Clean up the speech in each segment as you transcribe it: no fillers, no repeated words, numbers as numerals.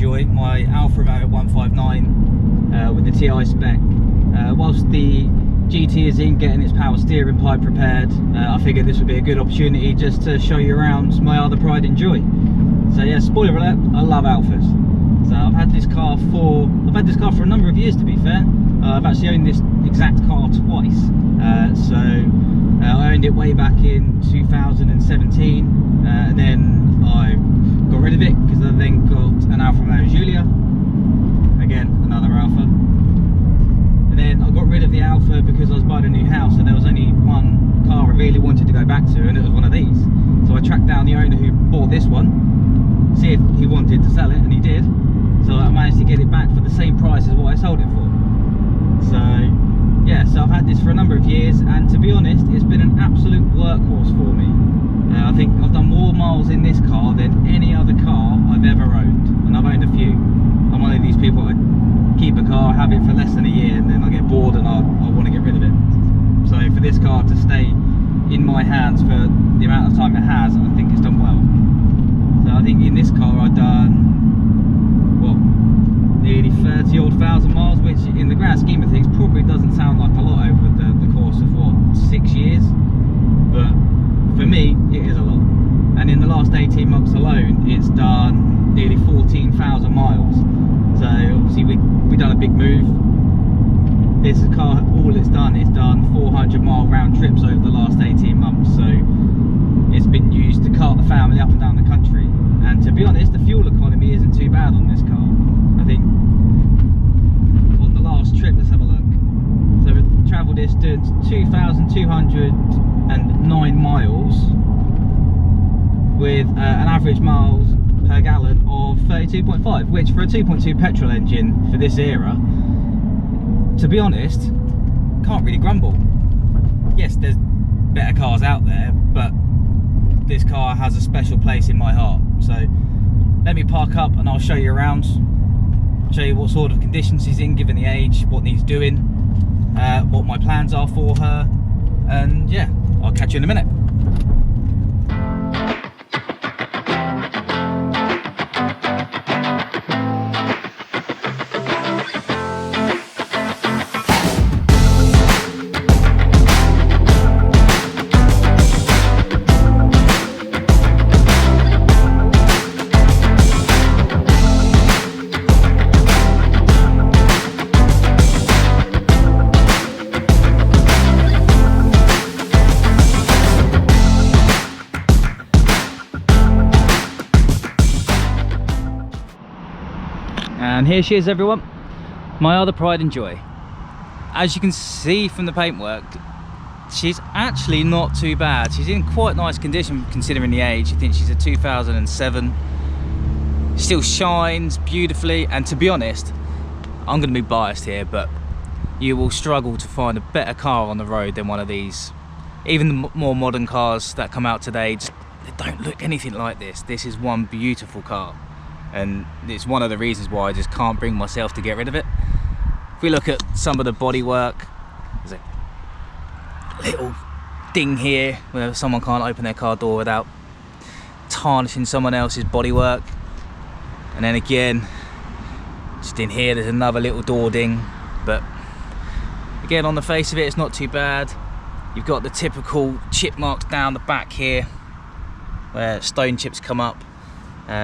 enjoy, my Alfa Romeo 159 with the TI spec. Whilst the GT is in getting its power steering pipe prepared, I figured this would be a good opportunity just to show you around my other pride and joy. So yeah, spoiler alert, I love Alfas. So I've had this car for a number of years, to be fair. I've actually owned this exact car twice. I owned it way back in 2017, and then I got rid of it because I then got an Alfa Romeo Giulia, again another Alfa. And then I got rid of the Alfa because I was buying a new house, and there was only one car I really wanted to go back to, and it was one of these. So I tracked down the owner who bought this one, see if he wanted to sell it, and he did. So I managed to get it back for the same price as what I sold it for. So yeah, so I've had this for a number of years, and to be honest, it's been an absolute workhorse for me. I think I've done more miles in this car than any other car I've ever owned, and I've owned a few. I'm one of these people that keep a car, have it for less than a year, and then I get bored and I want to get rid of it. So for this car to stay in my hands for the amount of time it has, I think it's done well. So I think in this car I've done, what, nearly 30-odd thousand miles, which in the grand scheme of things probably doesn't sound like a lot over the course of, what, 6 years? But for me, it is a lot. And in the last 18 months alone, it's done nearly 14,000 miles. So obviously we done a big move. This car, all it's done 400 mile round trips over the last 18 months. So it's been used to cart the family up and down the country. And to be honest, the fuel economy isn't too bad on this car. I think on the last trip, let's have a look. So the travel distance 2,209 miles with an average miles per gallon of 32.5, which for a 2.2 petrol engine for this era, to be honest, can't really grumble. Yes, there's better cars out there, but this car has a special place in my heart. So let me park up and I'll show you around, show you what sort of conditions she's in given the age, what needs doing, what my plans are for her, and yeah, I'll catch you in a minute. And here she is, everyone, my other pride and joy. As you can see from the paintwork, she's actually not too bad. She's in quite nice condition considering the age. I think she's a 2007. Still shines beautifully, and to be honest, I'm going to be biased here, but you will struggle to find a better car on the road than one of these. Even the more modern cars that come out today, they don't look anything like this. This is one beautiful car. And it's one of the reasons why I just can't bring myself to get rid of it. If we look at some of the bodywork, there's a little ding here where someone can't open their car door without tarnishing someone else's bodywork. And then again, just in here, there's another little door ding. But again, on the face of it, it's not too bad. You've got the typical chip marks down the back here, where stone chips come up.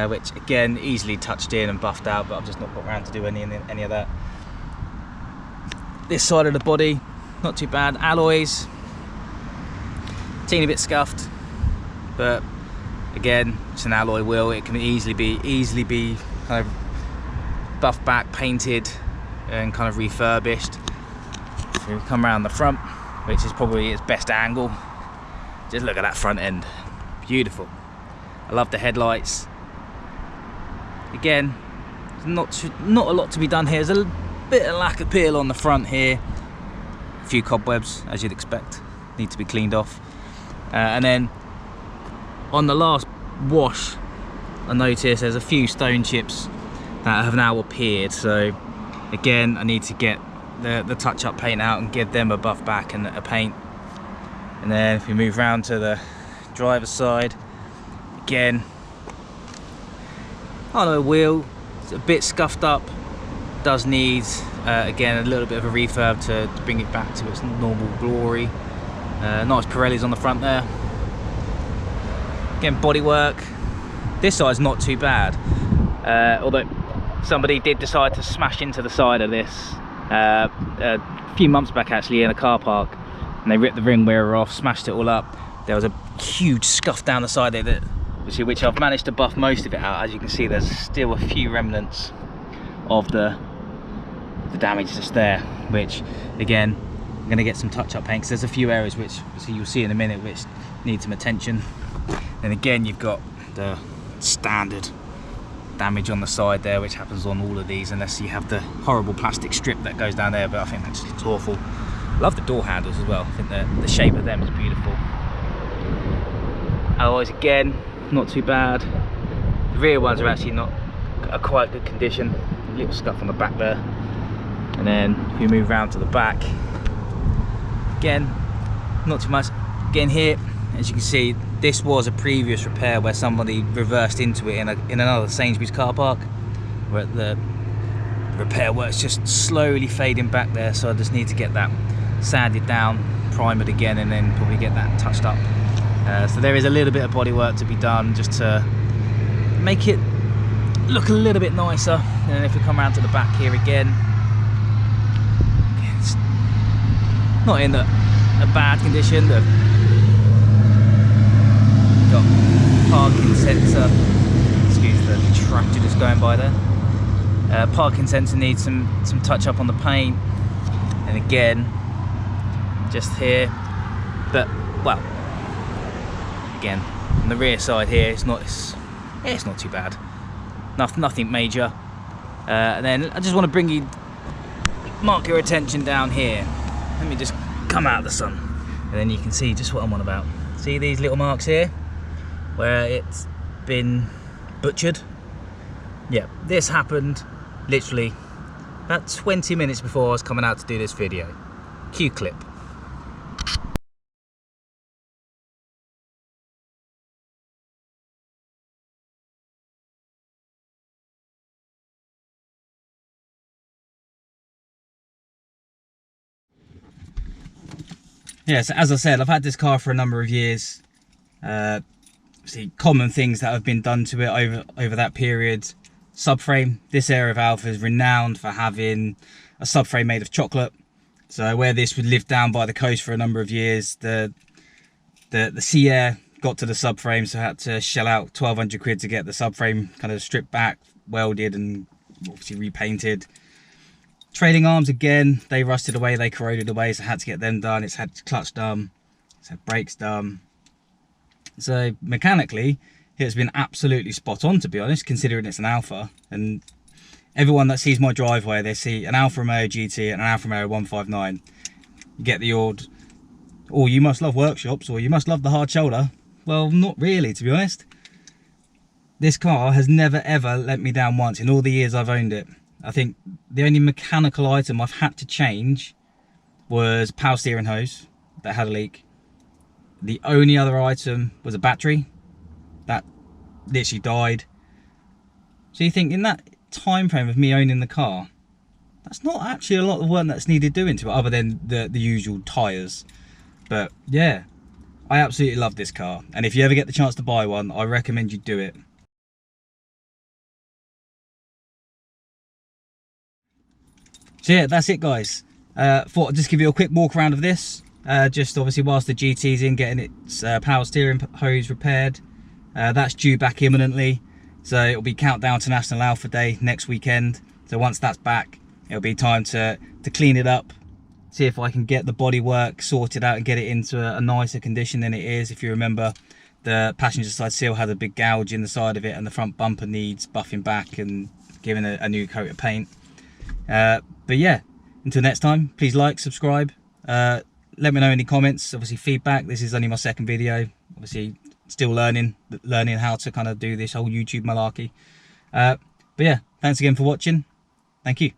Which again, easily touched in and buffed out, but I've just not got around to do any of that. This side of the body, not too bad. Alloys, teeny bit scuffed, but again, it's an alloy wheel. It can easily be kind of buffed back, painted, and kind of refurbished. So we come around the front, which is probably its best angle. Just look at that front end, beautiful. I love the headlights. Again, not a lot to be done here. There's a bit of lack of peel on the front here. A few cobwebs, as you'd expect, need to be cleaned off. And then on the last wash, I noticed there's a few stone chips that have now appeared. So again, I need to get the touch-up paint out and give them a buff back and a paint. And then if we move round to the driver's side, again, on a wheel, It's a bit scuffed up, does need again a little bit of a refurb to bring it back to its normal glory. Nice Pirellis on the front there. Again, bodywork, this side's not too bad, although somebody did decide to smash into the side of this a few months back actually in a car park, and they ripped the ring mirror off, smashed it all up. There was a huge scuff down the side there that, which I've managed to buff most of it out. As you can see, there's still a few remnants of the damage just there, which again I'm going to get some touch-up paint because there's a few areas which you'll see in a minute which need some attention. And again, you've got the standard damage on the side there, which happens on all of these unless you have the horrible plastic strip that goes down there, but I think that just looks awful. Love the door handles as well. I think the shape of them is beautiful. Alloys again, not too bad. The rear ones are actually not a quite good condition. A little scuff on the back there. And then if you move around to the back, again, not too much. Again here, as you can see, this was a previous repair where somebody reversed into it in another Sainsbury's car park, where the repair work's just slowly fading back there, so I just need to get that sanded down, primered again, and then probably get that touched up. So there is a little bit of body work to be done just to make it look a little bit nicer. And then if we come around to the back here again, it's not in a bad condition. Got parking sensor, excuse the tractor just going by there. Parking sensor needs some touch up on the paint, and again just here, but well, again on the rear side here it's not too bad, nothing major. And then I just want to mark your attention down here. Let me just come out of the sun and then you can see just what I'm on about. See these little marks here where it's been butchered? Yeah, this happened literally about 20 minutes before I was coming out to do this video. Cue clip. Yeah, so as I said, I've had this car for a number of years. See common things that have been done to it over that period. Subframe. This area of Alfa is renowned for having a subframe made of chocolate. So where this would live down by the coast for a number of years, the sea air got to the subframe, so I had to shell out 1,200 quid to get the subframe kind of stripped back, welded, and obviously repainted. Trailing arms, again, they rusted away, they corroded away, so I had to get them done. It's had clutch done, it's had brakes done. So mechanically, it's been absolutely spot on, to be honest, considering it's an Alfa. And everyone that sees my driveway, they see an Alfa Romeo GT and an Alfa Romeo 159. You get the odd, oh, you must love workshops, or you must love the hard shoulder. Well, not really, to be honest. This car has never ever let me down once in all the years I've owned it. I think the only mechanical item I've had to change was power steering hose that had a leak. The only other item was a battery that literally died. So you think in that time frame of me owning the car, that's not actually a lot of work that's needed doing to it, other than the usual tyres. But yeah, I absolutely love this car, and if you ever get the chance to buy one, I recommend you do it. So yeah, that's it guys. Thought I'd just give you a quick walk around of this. Just obviously whilst the GT's in, getting its power steering hose repaired. That's due back imminently. So it'll be countdown to National Alpha Day next weekend. So once that's back, it'll be time to clean it up. See if I can get the bodywork sorted out and get it into a nicer condition than it is. If you remember, the passenger side seal had a big gouge in the side of it, and the front bumper needs buffing back and giving a new coat of paint. But yeah, until next time, please like, subscribe, let me know any comments, obviously feedback. This is only my second video, obviously still learning how to kind of do this whole YouTube malarkey. But yeah, thanks again for watching. Thank you.